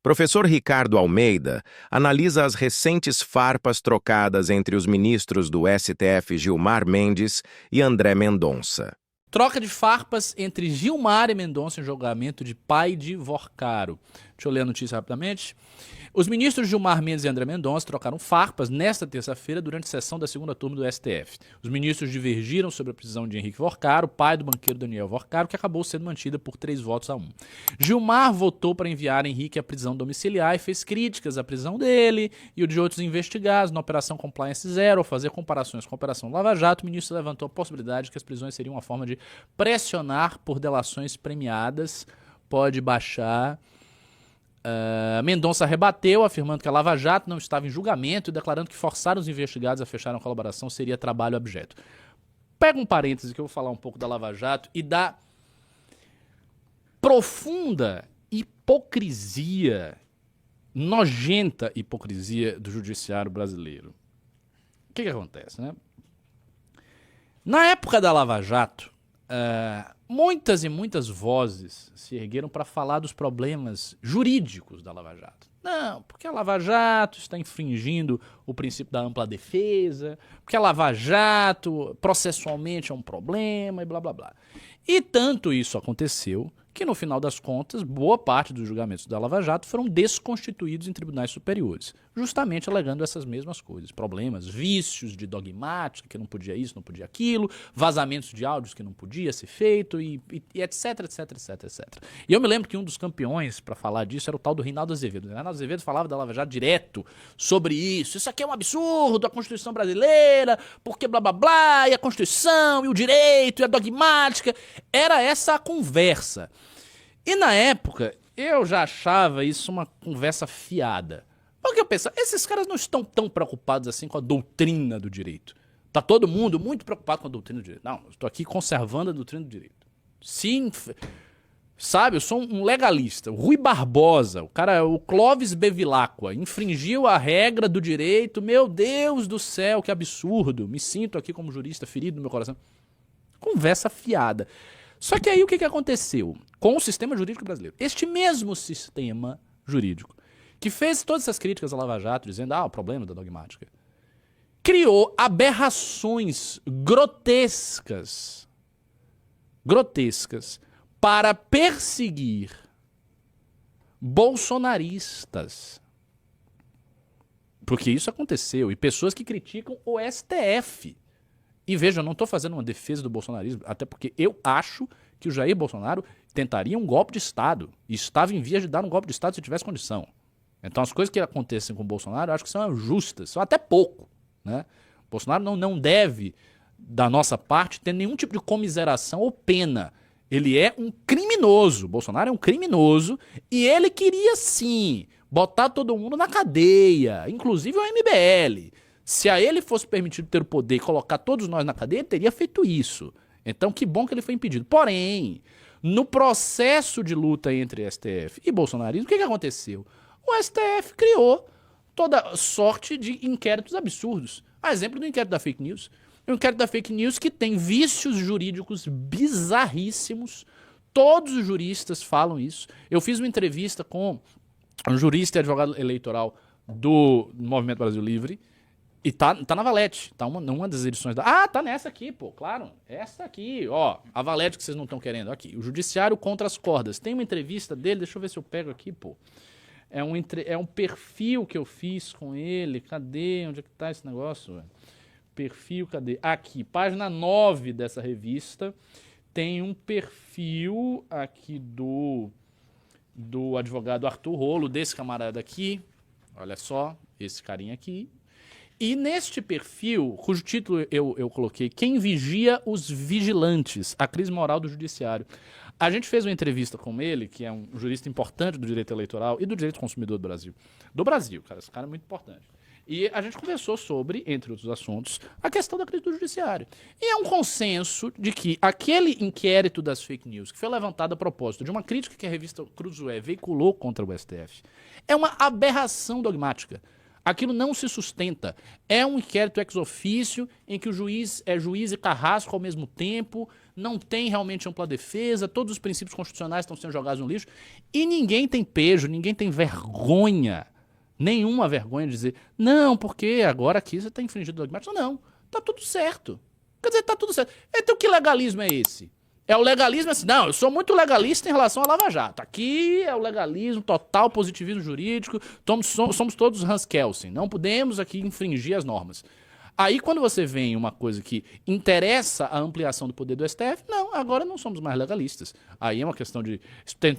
Professor Ricardo Almeida analisa as recentes farpas trocadas entre os ministros do STF Gilmar Mendes e André Mendonça. Troca de farpas entre Gilmar e Mendonça em julgamento de pai de Vorcaro. Deixa eu ler a notícia rapidamente. Os ministros Gilmar Mendes e André Mendonça trocaram farpas nesta terça-feira durante a sessão da segunda turma do STF. Os ministros divergiram sobre a prisão de Henrique Vorcaro, pai do banqueiro Daniel Vorcaro, que acabou sendo mantida por 3 votos a 1. Gilmar votou para enviar Henrique à prisão domiciliar e fez críticas à prisão dele e o de outros investigados na Operação Compliance Zero. Ao fazer comparações com a Operação Lava Jato, o ministro levantou a possibilidade de que as prisões seriam uma forma de pressionar por delações premiadas. Pode baixar. Mendonça rebateu, afirmando que a Lava Jato não estava em julgamento e declarando que forçar os investigados a fechar a colaboração seria trabalho objeto. Pega um parêntese que eu vou falar um pouco da Lava Jato e da profunda hipocrisia, nojenta hipocrisia do judiciário brasileiro. O que acontece, né? Na época da Lava Jato, muitas e muitas vozes se ergueram para falar dos problemas jurídicos da Lava Jato. Não, porque a Lava Jato está infringindo o princípio da ampla defesa, porque a Lava Jato processualmente é um problema e blá blá blá. E tanto isso aconteceu que, no final das contas, boa parte dos julgamentos da Lava Jato foram desconstituídos em tribunais superiores, justamente alegando essas mesmas coisas, problemas, vícios de dogmática, que não podia isso, não podia aquilo, vazamentos de áudios que não podia ser feito e etc, etc, etc, etc. E eu me lembro que um dos campeões para falar disso era o tal do Reinaldo Azevedo. O Reinaldo Azevedo falava da Lava Jato direto sobre isso aqui é um absurdo, a Constituição brasileira, porque blá blá blá, e a Constituição, e o direito, e a dogmática. Era essa a conversa. E na época, eu já achava isso uma conversa fiada. Porque eu pensava, esses caras não estão tão preocupados assim com a doutrina do direito. Tá todo mundo muito preocupado com a doutrina do direito. Não, eu estou aqui conservando a doutrina do direito. Sim, sabe, eu sou um legalista. O Rui Barbosa, o cara, o Clóvis Bevilacqua, infringiu a regra do direito. Meu Deus do céu, que absurdo. Me sinto aqui como jurista ferido no meu coração. Conversa fiada. Só que aí o que aconteceu com o sistema jurídico brasileiro? Este mesmo sistema jurídico, que fez todas essas críticas à Lava Jato, dizendo, o problema da dogmática, criou aberrações grotescas para perseguir bolsonaristas. Porque isso aconteceu. E pessoas que criticam o STF. E veja, eu não estou fazendo uma defesa do bolsonarismo, até porque eu acho que o Jair Bolsonaro tentaria um golpe de Estado. E estava em vias de dar um golpe de Estado se tivesse condição. Então as coisas que acontecem com o Bolsonaro eu acho que são justas, são até pouco. Né? O Bolsonaro não deve, da nossa parte, ter nenhum tipo de comiseração ou pena. Ele é um criminoso. O Bolsonaro é um criminoso e ele queria sim botar todo mundo na cadeia, inclusive o MBL. Se a ele fosse permitido ter o poder e colocar todos nós na cadeia, ele teria feito isso. Então, que bom que ele foi impedido. Porém, no processo de luta entre STF e bolsonarismo, o que aconteceu? O STF criou toda sorte de inquéritos absurdos. A exemplo do inquérito da fake news. O inquérito da fake news que tem vícios jurídicos bizarríssimos. Todos os juristas falam isso. Eu fiz uma entrevista com um jurista e advogado eleitoral do Movimento Brasil Livre. E tá na Valete, tá numa das edições da... tá nessa aqui, pô, claro. Essa aqui, ó, a Valete que vocês não estão querendo. Aqui, o Judiciário contra as Cordas. Tem uma entrevista dele, deixa eu ver se eu pego aqui, pô. É um perfil que eu fiz com ele. Cadê? Onde é que tá esse negócio, velho? Perfil, cadê? Aqui, página 9 dessa revista. Tem um perfil aqui do advogado Arthur Rolo, desse camarada aqui. Olha só, esse carinha aqui. E neste perfil, cujo título eu coloquei, Quem Vigia os Vigilantes, a crise moral do judiciário. A gente fez uma entrevista com ele, que é um jurista importante do direito eleitoral e do direito consumidor do Brasil. Do Brasil, cara, esse cara é muito importante. E a gente conversou sobre, entre outros assuntos, a questão da crise do judiciário. E é um consenso de que aquele inquérito das fake news, que foi levantado a propósito de uma crítica que a revista Cruzoé veiculou contra o STF, é uma aberração dogmática. Aquilo não se sustenta. É um inquérito ex officio em que o juiz é juiz e carrasco ao mesmo tempo, não tem realmente ampla defesa, todos os princípios constitucionais estão sendo jogados no lixo e ninguém tem pejo, ninguém tem vergonha, nenhuma vergonha de dizer não, porque agora aqui você está infringindo o dogmático. Não, tá tudo certo. Quer dizer, tá tudo certo. Então que legalismo é esse? É o legalismo assim, não, eu sou muito legalista em relação à Lava Jato. Aqui é o legalismo total, positivismo jurídico, somos todos Hans Kelsen, não podemos aqui infringir as normas. Aí quando você vem uma coisa que interessa a ampliação do poder do STF, não, agora não somos mais legalistas. Aí é uma questão de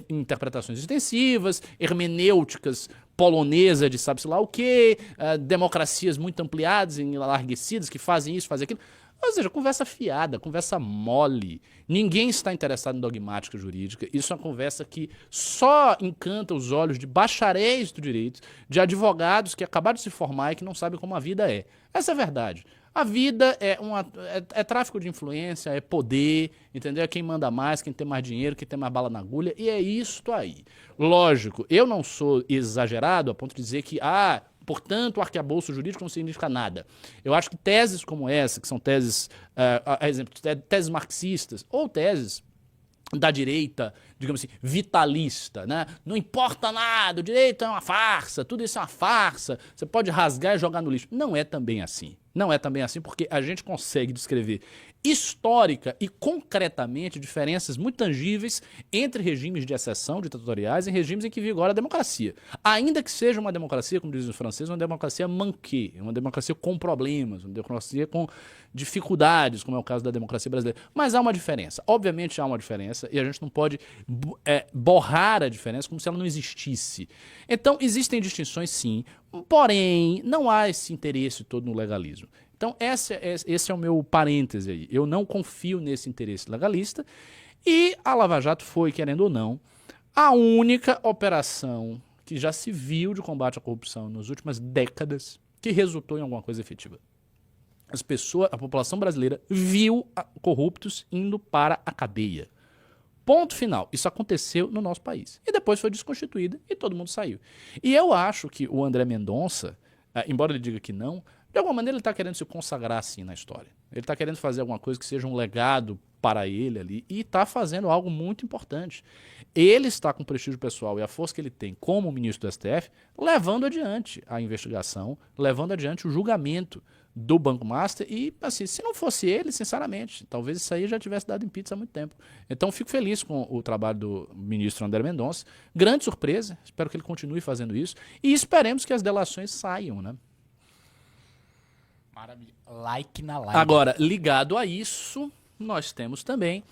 interpretações extensivas, hermenêuticas polonesa de sabe-se lá o quê, democracias muito ampliadas e enlarguecidas que fazem isso, fazem aquilo. Ou seja, conversa fiada, conversa mole. Ninguém está interessado em dogmática jurídica. Isso é uma conversa que só encanta os olhos de bacharéis do direito, de advogados que acabaram de se formar e que não sabem como a vida é. Essa é a verdade. A vida é tráfico de influência, é poder, entendeu? É quem manda mais, quem tem mais dinheiro, quem tem mais bala na agulha, e é isto aí. Lógico, eu não sou exagerado a ponto de dizer que, portanto, o arcabouço jurídico não significa nada. Eu acho que teses como essa, que são teses, exemplo, teses marxistas, ou teses da direita, digamos assim, vitalista, né? Não importa nada, o direito é uma farsa, tudo isso é uma farsa, você pode rasgar e jogar no lixo. Não é também assim. Não é também assim porque a gente consegue descrever histórica e concretamente diferenças muito tangíveis entre regimes de exceção ditatoriais e regimes em que vigora a democracia. Ainda que seja uma democracia, como dizem os franceses, uma democracia manquée, uma democracia com problemas, uma democracia com dificuldades, como é o caso da democracia brasileira. Mas há uma diferença. Obviamente há uma diferença e a gente não pode borrar a diferença como se ela não existisse. Então, existem distinções sim, porém, não há esse interesse todo no legalismo. Então, esse é o meu parêntese aí. Eu não confio nesse interesse legalista e a Lava Jato foi, querendo ou não, a única operação que já se viu de combate à corrupção nas últimas décadas que resultou em alguma coisa efetiva. A população brasileira viu corruptos indo para a cadeia. Ponto final. Isso aconteceu no nosso país. E depois foi desconstituída e todo mundo saiu. E eu acho que o André Mendonça, embora ele diga que não, de alguma maneira ele está querendo se consagrar assim na história. Ele está querendo fazer alguma coisa que seja um legado para ele ali e está fazendo algo muito importante. Ele está com o prestígio pessoal e a força que ele tem como ministro do STF, levando adiante a investigação, levando adiante o julgamento do Banco Master e, assim, se não fosse ele, sinceramente, talvez isso aí já tivesse dado em pizza há muito tempo. Então, fico feliz com o trabalho do ministro André Mendonça. Grande surpresa, espero que ele continue fazendo isso e esperemos que as delações saiam, né? Maravilha. Like na live. Agora, ligado a isso, nós temos também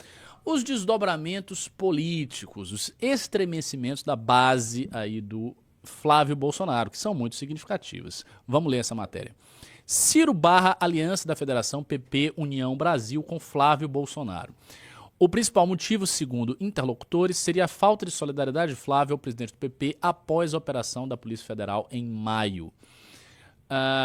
os desdobramentos políticos, os estremecimentos da base aí do Flávio Bolsonaro, que são muito significativas. Vamos ler essa matéria. Ciro barra aliança da Federação PP União Brasil com Flávio Bolsonaro. O principal motivo, segundo interlocutores, seria a falta de solidariedade de Flávio ao presidente do PP após a operação da Polícia Federal em maio.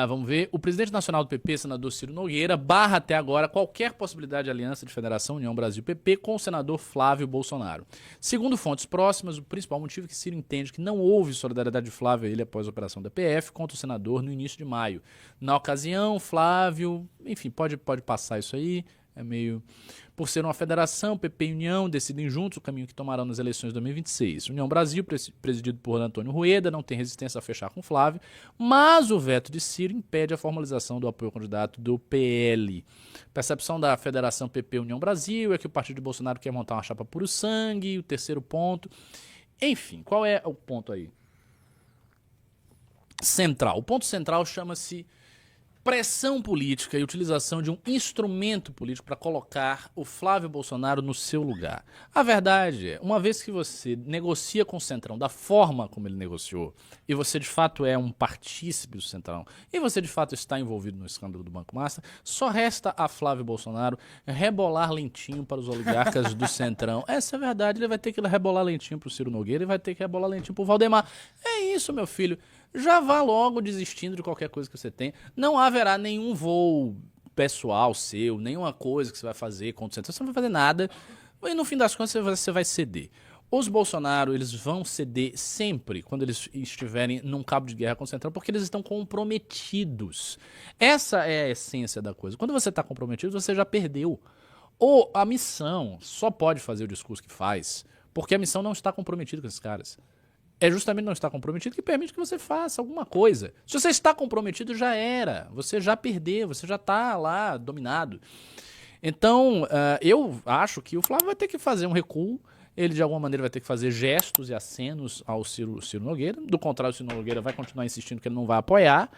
Vamos ver. O presidente nacional do PP, senador Ciro Nogueira, barra até agora qualquer possibilidade de aliança de Federação União Brasil-PP com o senador Flávio Bolsonaro. Segundo fontes próximas, o principal motivo é que Ciro entende que não houve solidariedade de Flávio a ele após a operação da PF contra o senador no início de maio. Na ocasião, Flávio, enfim, pode passar isso aí. É meio... Por ser uma federação, PP e União decidem juntos o caminho que tomarão nas eleições de 2026. União Brasil, presidido por Antônio Rueda, não tem resistência a fechar com Flávio, mas o veto de Ciro impede a formalização do apoio ao candidato do PL. Percepção da federação PP União Brasil é que o partido de Bolsonaro quer montar uma chapa puro sangue, o terceiro ponto. Enfim, qual é o ponto aí? Central. O ponto central chama-se pressão política e utilização de um instrumento político para colocar o Flávio Bolsonaro no seu lugar. A verdade é, uma vez que você negocia com o Centrão da forma como ele negociou, e você de fato é um partícipe do Centrão, e você de fato está envolvido no escândalo do Banco Master, só resta a Flávio Bolsonaro rebolar lentinho para os oligarcas do Centrão. Essa é a verdade, ele vai ter que rebolar lentinho para o Ciro Nogueira e vai ter que rebolar lentinho para o Valdemar. É isso, meu filho. Já vá logo desistindo de qualquer coisa que você tenha. Não haverá nenhum voo pessoal seu, nenhuma coisa que você vai fazer contra o Centrão. Você não vai fazer nada. E no fim das contas você vai ceder. os Bolsonaro, eles vão ceder sempre quando eles estiverem num cabo de guerra com o Centrão, porque eles estão comprometidos. Essa é a essência da coisa. Quando você está comprometido, você já perdeu. Ou a missão só pode fazer o discurso que faz, porque a missão não está comprometida com esses caras. É justamente não estar comprometido que permite que você faça alguma coisa. Se você está comprometido, já era. Você já perdeu, você já está lá dominado. Então, eu acho que o Flávio vai ter que fazer um recuo. Ele, de alguma maneira, vai ter que fazer gestos e acenos ao Ciro Nogueira. Do contrário, o Ciro Nogueira vai continuar insistindo que ele não vai apoiar.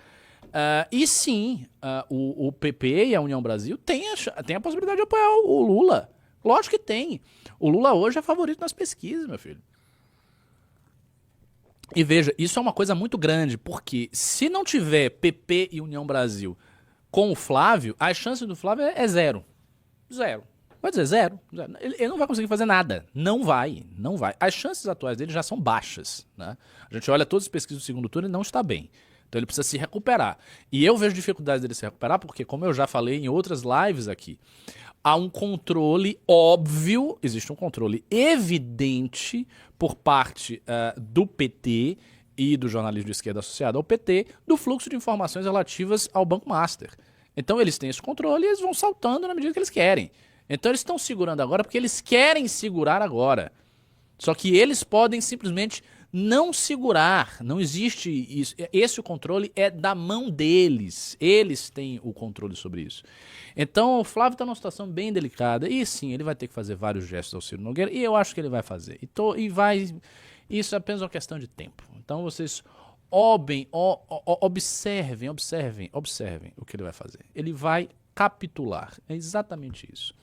E sim, o PP e a União Brasil têm a possibilidade de apoiar o Lula. Lógico que tem. O Lula hoje é favorito nas pesquisas, meu filho. E veja, isso é uma coisa muito grande, porque se não tiver PP e União Brasil com o Flávio, a chance do Flávio é zero. Zero. Vai dizer zero. Ele não vai conseguir fazer nada. Não vai. As chances atuais dele já são baixas, né? A gente olha todas as pesquisas do segundo turno e não está bem. Então ele precisa se recuperar. E eu vejo dificuldades dele se recuperar porque, como eu já falei em outras lives aqui, há um controle óbvio, existe um controle evidente por parte do PT e do jornalismo de esquerda associado ao PT do fluxo de informações relativas ao Banco Master. Então eles têm esse controle e eles vão saltando na medida que eles querem. Então eles estão segurando agora porque eles querem segurar agora. Só que eles podem simplesmente não segurar. Não existe isso. Esse controle é da mão deles. Eles têm o controle sobre isso. Então o Flávio está numa situação bem delicada. E sim, ele vai ter que fazer vários gestos ao Ciro Nogueira. E eu acho que ele vai fazer. Isso é apenas uma questão de tempo. Então vocês observem o que ele vai fazer. Ele vai capitular. É exatamente isso.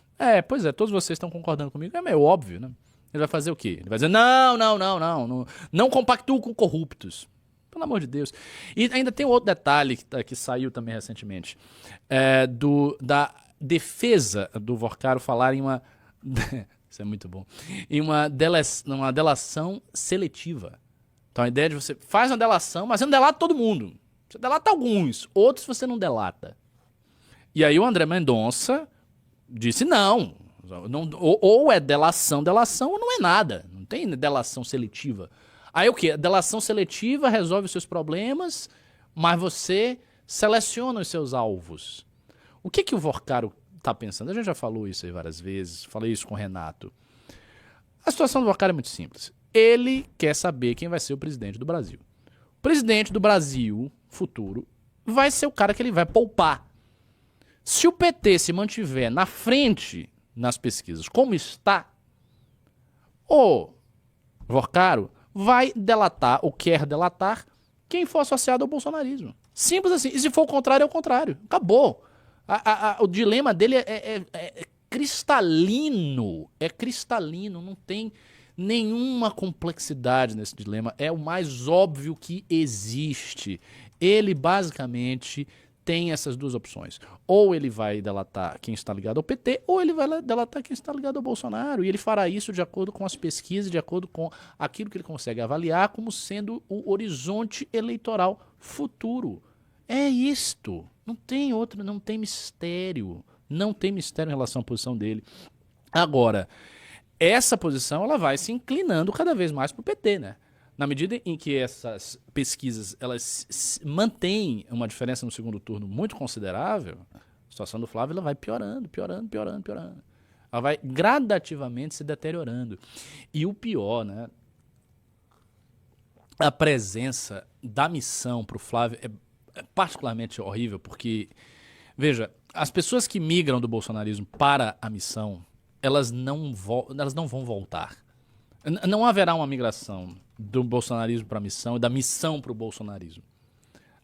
Pois é, todos vocês estão concordando comigo. É meio óbvio, né? Ele vai fazer o quê? Ele vai dizer, não compactuo com corruptos. Pelo amor de Deus. E ainda tem um outro detalhe que saiu também recentemente. Da defesa do Vorcaro falar em uma... Isso é muito bom. Em uma delação seletiva. Então a ideia de você faz uma delação, mas você não delata todo mundo. Você delata alguns, outros você não delata. E aí o André Mendonça disse não, ou é delação, ou não é nada. Não tem delação seletiva. Aí o quê? Delação seletiva resolve os seus problemas, mas você seleciona os seus alvos. O que o Vorcaro está pensando? A gente já falou isso aí várias vezes, falei isso com o Renato. A situação do Vorcaro é muito simples. Ele quer saber quem vai ser o presidente do Brasil. O presidente do Brasil, futuro, vai ser o cara que ele vai poupar. Se o PT se mantiver na frente nas pesquisas como está, o Vorcaro vai delatar ou quer delatar quem for associado ao bolsonarismo. Simples assim. E se for o contrário, é o contrário. Acabou. O dilema dele é cristalino. É cristalino. Não tem nenhuma complexidade nesse dilema. É o mais óbvio que existe. Ele basicamente tem essas duas opções. Ou ele vai delatar quem está ligado ao PT, ou ele vai delatar quem está ligado ao Bolsonaro. E ele fará isso de acordo com as pesquisas, de acordo com aquilo que ele consegue avaliar como sendo o horizonte eleitoral futuro. É isto. Não tem outro, não tem mistério. Não tem mistério em relação à posição dele. Agora, essa posição ela vai se inclinando cada vez mais para o PT, né? Na medida em que essas pesquisas elas mantêm uma diferença no segundo turno muito considerável, a situação do Flávio ela vai piorando. Ela vai gradativamente se deteriorando. E o pior, né? A presença da missão para o Flávio é particularmente horrível, porque, veja, as pessoas que migram do bolsonarismo para a missão, elas não vão voltar. Não haverá uma migração do bolsonarismo para a missão e da missão para o bolsonarismo.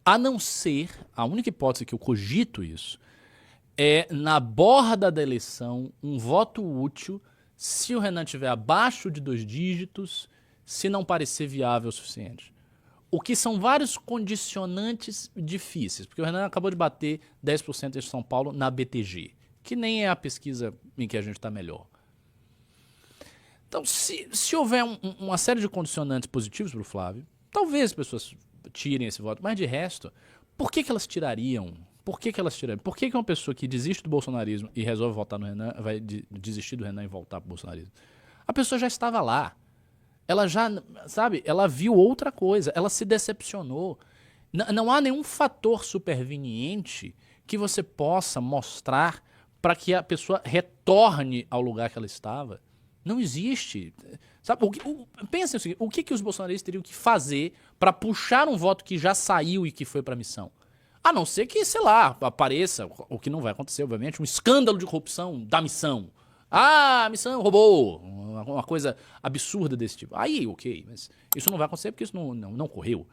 A não ser, a única hipótese que eu cogito isso, é na borda da eleição um voto útil se o Renan estiver abaixo de 2 dígitos, se não parecer viável o suficiente. O que são vários condicionantes difíceis, porque o Renan acabou de bater 10% em São Paulo na BTG, que nem é a pesquisa em que a gente está melhor. Então, se houver uma série de condicionantes positivos para o Flávio, talvez as pessoas tirem esse voto, mas de resto, por que elas tirariam? Por que uma pessoa que desiste do bolsonarismo e resolve votar no Renan vai desistir do Renan e voltar para o bolsonarismo? A pessoa já estava lá. ela já, sabe, ela viu outra coisa, ela se decepcionou. Não há nenhum fator superveniente que você possa mostrar para que a pessoa retorne ao lugar que ela estava. Não existe. Sabe, pensa o seguinte, o que os bolsonaristas teriam que fazer para puxar um voto que já saiu e que foi para a missão? A não ser que, sei lá, apareça, o que não vai acontecer, obviamente, um escândalo de corrupção da missão. Ah, a missão roubou, uma coisa absurda desse tipo. Aí, ok, mas isso não vai acontecer porque isso não ocorreu.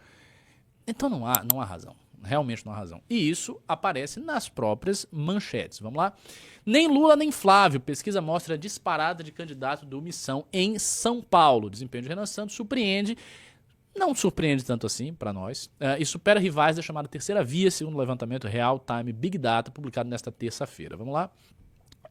Então não há razão. Realmente não há razão. E isso aparece nas próprias manchetes. Vamos lá? Nem Lula nem Flávio. Pesquisa mostra a disparada de candidato do Missão em São Paulo. Desempenho de Renan Santos surpreende. Não surpreende tanto assim para nós. E supera rivais da chamada terceira via, segundo o levantamento Real Time Big Data, publicado nesta terça-feira. Vamos lá?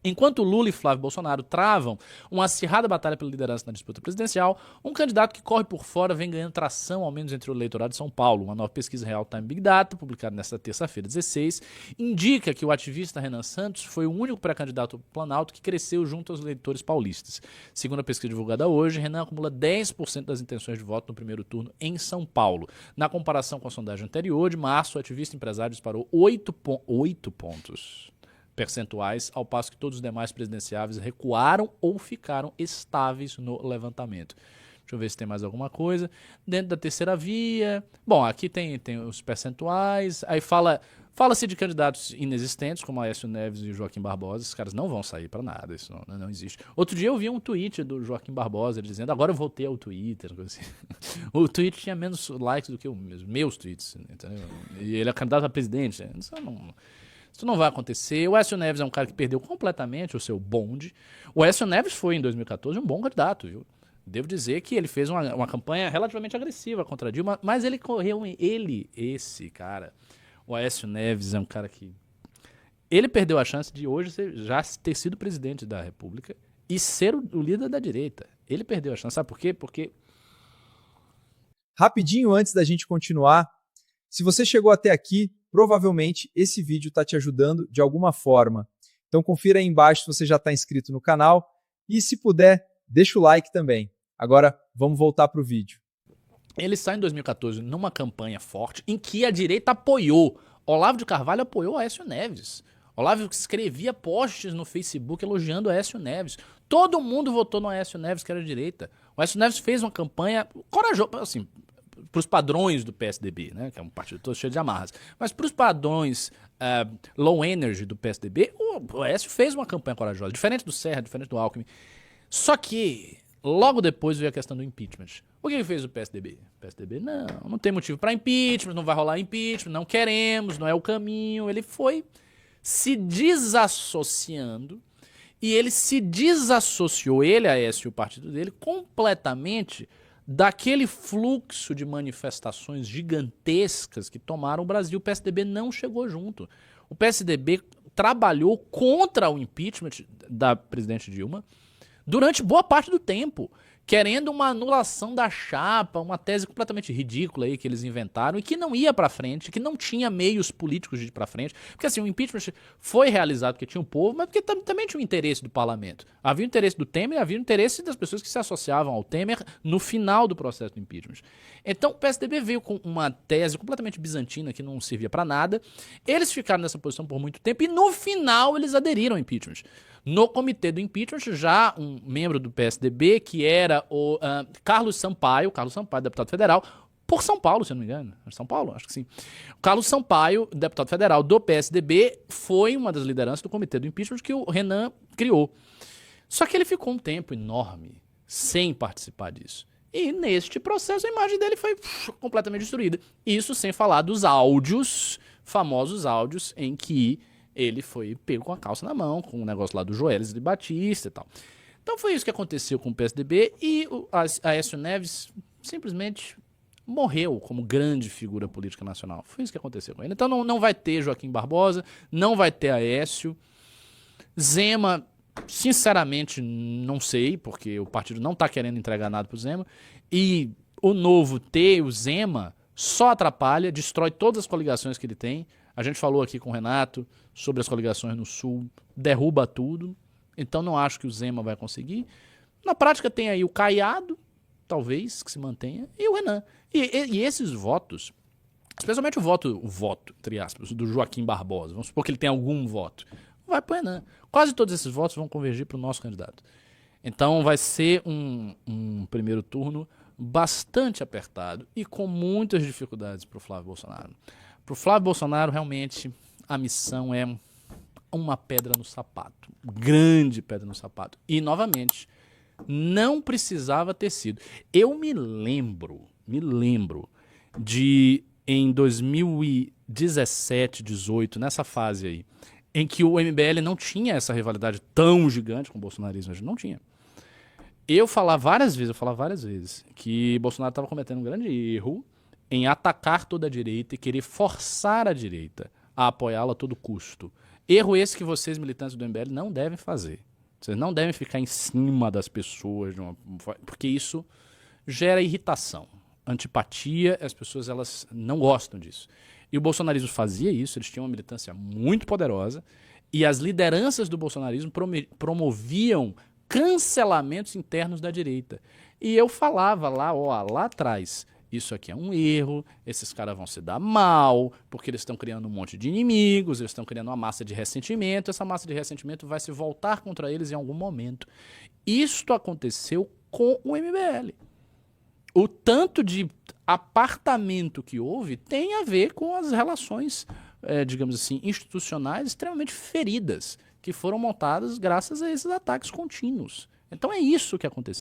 Enquanto Lula e Flávio Bolsonaro travam uma acirrada batalha pela liderança na disputa presidencial, um candidato que corre por fora vem ganhando tração, ao menos entre o eleitorado de São Paulo. Uma nova pesquisa Real Time Big Data, publicada nesta terça-feira, 16, indica que o ativista Renan Santos foi o único pré-candidato ao Planalto que cresceu junto aos eleitores paulistas. Segundo a pesquisa divulgada hoje, Renan acumula 10% das intenções de voto no primeiro turno em São Paulo. Na comparação com a sondagem anterior, de março, o ativista empresário disparou 8 pontos percentuais, ao passo que todos os demais presidenciáveis recuaram ou ficaram estáveis no levantamento. Deixa eu ver se tem mais alguma coisa. Dentro da terceira via, bom, aqui tem os percentuais, aí fala-se de candidatos inexistentes, como Aécio Neves e Joaquim Barbosa. Esses caras não vão sair para nada, isso não existe. Outro dia eu vi um tweet do Joaquim Barbosa, ele dizendo, agora eu voltei ao Twitter. Assim. O tweet tinha menos likes do que os meus tweets, entendeu? E ele é candidato a presidente, isso não vai acontecer. O Aécio Neves é um cara que perdeu completamente o seu bonde. O Aécio Neves foi, em 2014, um bom candidato, viu? Devo dizer que ele fez uma campanha relativamente agressiva contra a Dilma, mas ele correu, esse cara, o Aécio Neves é um cara que... Ele perdeu a chance de hoje já ter sido presidente da República e ser o líder da direita. Ele perdeu a chance, sabe por quê? Porque... Rapidinho antes da gente continuar, se você chegou até aqui, provavelmente esse vídeo está te ajudando de alguma forma. Então confira aí embaixo se você já está inscrito no canal e se puder, deixa o like também. Agora vamos voltar para o vídeo. Ele sai em 2014 numa campanha forte em que a direita apoiou. Olavo de Carvalho apoiou Aécio Neves. Olavo escrevia posts no Facebook elogiando Aécio Neves. Todo mundo votou no Aécio Neves, que era direita. O Aécio Neves fez uma campanha corajosa, assim, para os padrões do PSDB, né, que é um partido todo cheio de amarras, mas para os padrões low energy do PSDB, o Aécio fez uma campanha corajosa, diferente do Serra, diferente do Alckmin. Só que logo depois veio a questão do impeachment. O que fez o PSDB? O PSDB, não tem motivo para impeachment, não vai rolar impeachment, não queremos, não é o caminho. Ele foi se desassociando e ele se desassociou, ele, Aécio e o partido dele, completamente daquele fluxo de manifestações gigantescas que tomaram o Brasil. O PSDB não chegou junto. O PSDB trabalhou contra o impeachment da presidente Dilma durante boa parte do tempo, querendo uma anulação da chapa, uma tese completamente ridícula aí que eles inventaram e que não ia pra frente, que não tinha meios políticos de ir pra frente. Porque assim, o impeachment foi realizado porque tinha um povo, mas porque também tinha o interesse do parlamento. Havia o interesse do Temer e havia o interesse das pessoas que se associavam ao Temer no final do processo do impeachment. Então o PSDB veio com uma tese completamente bizantina que não servia pra nada. Eles ficaram nessa posição por muito tempo e no final eles aderiram ao impeachment. No comitê do impeachment, já um membro do PSDB, que era o Carlos Sampaio, deputado federal, por São Paulo, se eu não me engano. São Paulo? Acho que sim. O Carlos Sampaio, deputado federal do PSDB, foi uma das lideranças do comitê do impeachment que o Renan criou. Só que ele ficou um tempo enorme sem participar disso. E neste processo a imagem dele foi completamente destruída. Isso sem falar dos áudios, famosos áudios, em que ele foi pego com a calça na mão, com o negócio lá do Joelis de Batista e tal. Então foi isso que aconteceu com o PSDB e o Aécio Neves simplesmente morreu como grande figura política nacional. Foi isso que aconteceu com ele. Então não vai ter Joaquim Barbosa, não vai ter Aécio. Zema, sinceramente, não sei, porque o partido não está querendo entregar nada pro Zema. E o Novo ter o Zema só atrapalha, destrói todas as coligações que ele tem. A gente falou aqui com o Renato sobre as coligações no Sul, derruba tudo. Então não acho que o Zema vai conseguir. Na prática tem aí o Caiado, talvez, que se mantenha, e o Renan. E esses votos, especialmente o voto, entre aspas, do Joaquim Barbosa, vamos supor que ele tem algum voto, vai pro Renan. Quase todos esses votos vão convergir para o nosso candidato. Então vai ser um primeiro turno bastante apertado e com muitas dificuldades para o Flávio Bolsonaro. Para o Flávio Bolsonaro, realmente, a missão é uma pedra no sapato. Grande pedra no sapato. E, novamente, não precisava ter sido. Eu me lembro de, em 2017, 18, nessa fase aí, em que o MBL não tinha essa rivalidade tão gigante com o bolsonarismo, a gente não tinha. Eu falava várias vezes que Bolsonaro estava cometendo um grande erro em atacar toda a direita e querer forçar a direita a apoiá-la a todo custo. Erro esse que vocês, militantes do MBL, não devem fazer. Vocês não devem ficar em cima das pessoas, porque isso gera irritação, antipatia, as pessoas elas não gostam disso. E o bolsonarismo fazia isso, eles tinham uma militância muito poderosa, e as lideranças do bolsonarismo promoviam cancelamentos internos da direita. E eu falava lá atrás, isso aqui é um erro, esses caras vão se dar mal, porque eles estão criando um monte de inimigos, eles estão criando uma massa de ressentimento, essa massa de ressentimento vai se voltar contra eles em algum momento. Isto aconteceu com o MBL. O tanto de apartamento que houve tem a ver com as relações, digamos assim, institucionais extremamente feridas, que foram montadas graças a esses ataques contínuos. Então é isso que aconteceu.